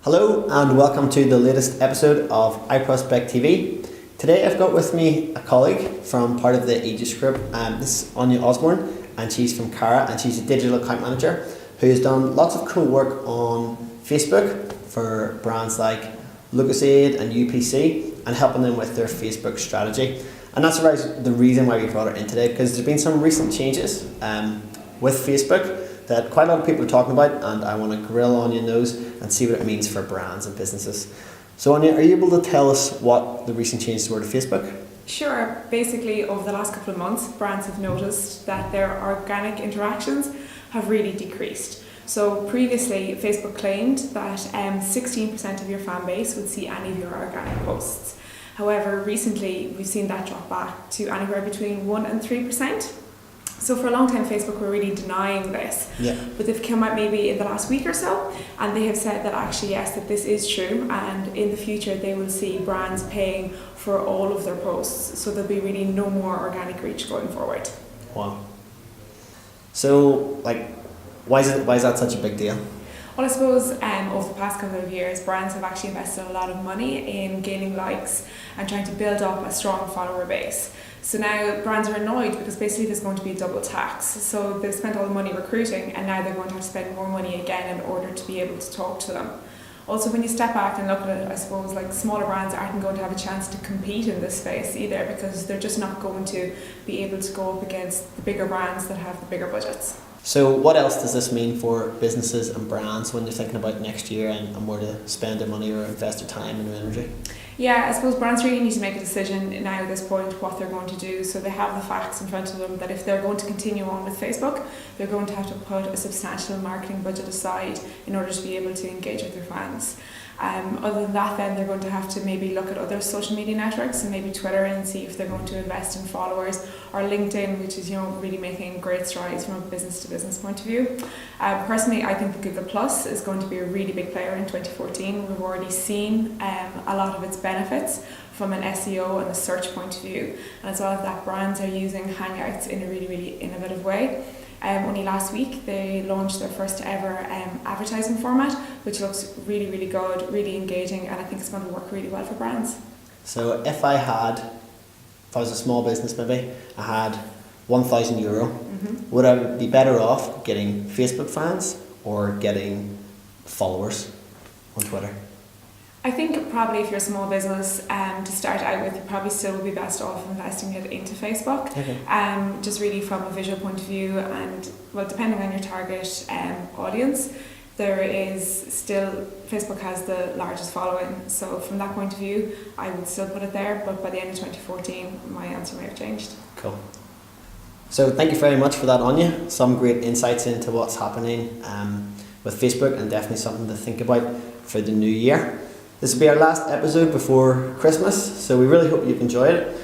Hello and welcome to the latest episode of iProspect.ie. Today I've got with me a colleague from part of the Aegis group. This is Anya Osborne, and she's from Cara, and she's a digital account manager who has done lots of cool work on Facebook for brands like LucasAid and UPC and helping them with their Facebook strategy. And that's the reason why we brought her in today, because there's been some recent changes with Facebook that quite a lot of people are talking about, and I want to grill Anya on those and see what it means for brands and businesses. So Anya, are you able to tell us what the recent changes were to Facebook? Sure. Basically, over the last couple of months, brands have noticed that their organic interactions have really decreased. So previously, Facebook claimed that 16% of your fan base would see any of your organic posts. However, recently we've seen that drop back to anywhere between 1% and 3%. So for a long time, Facebook were really denying this, but they've come out maybe in the last week or so, and they have said that actually yes, that this is true, and in the future they will see brands paying for all of their posts, so there'll be really no more organic reach going forward. Wow. So, why is that such a big deal? Well, I suppose over the past couple of years, brands have actually invested a lot of money in gaining likes and trying to build up a strong follower base. So now brands are annoyed because basically there's going to be a double tax. So they've spent all the money recruiting, and now they're going to have to spend more money again in order to be able to talk to them. Also, when you step back and look at it, I suppose smaller brands aren't going to have a chance to compete in this space either, because they're just not going to be able to go up against the bigger brands that have the bigger budgets. So what else does this mean for businesses and brands when they're thinking about next year and where to spend their money or invest their time and energy? Yeah, I suppose brands really need to make a decision now at this point what they're going to do. So they have the facts in front of them that if they're going to continue on with Facebook, they're going to have to put a substantial marketing budget aside in order to be able to engage with their fans. Other than that, then they're going to have to maybe look at other social media networks and maybe Twitter and see if they're going to invest in followers, or LinkedIn, which is really making great strides from a business to business point of view. Personally, I think Google Plus is going to be a really big player in 2014. We've already seen a lot of its benefits from an SEO and a search point of view, and as well as that, brands are using Hangouts in a really innovative way. Only last week they launched their first ever advertising format, which looks really good, really engaging, and I think it's going to work really well for brands. So if I was a small business, maybe I had €1,000, would I be better off getting Facebook fans or getting followers on Twitter? I think probably if you're a small business to start out with, you probably still would be best off investing it into Facebook. Okay. Just really from a visual point of view, and depending on your target audience, there is still, Facebook has the largest following, so from that point of view I would still put it there, but by the end of 2014 my answer may have changed. Cool. So thank you very much for that, Anya. Some great insights into what's happening with Facebook, and definitely something to think about for the new year. This will be our last episode before Christmas, so we really hope you've enjoyed it.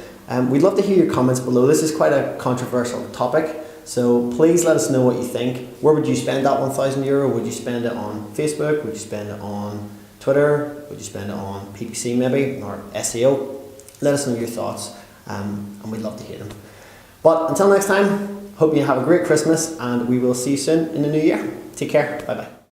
We'd love to hear your comments below. This is quite a controversial topic, so please let us know what you think. Where would you spend that €1,000? Would you spend it on Facebook? Would you spend it on Twitter? Would you spend it on PPC maybe, or SEO? Let us know your thoughts, and we'd love to hear them. But until next time, hope you have a great Christmas, and we will see you soon in the new year. Take care. Bye bye.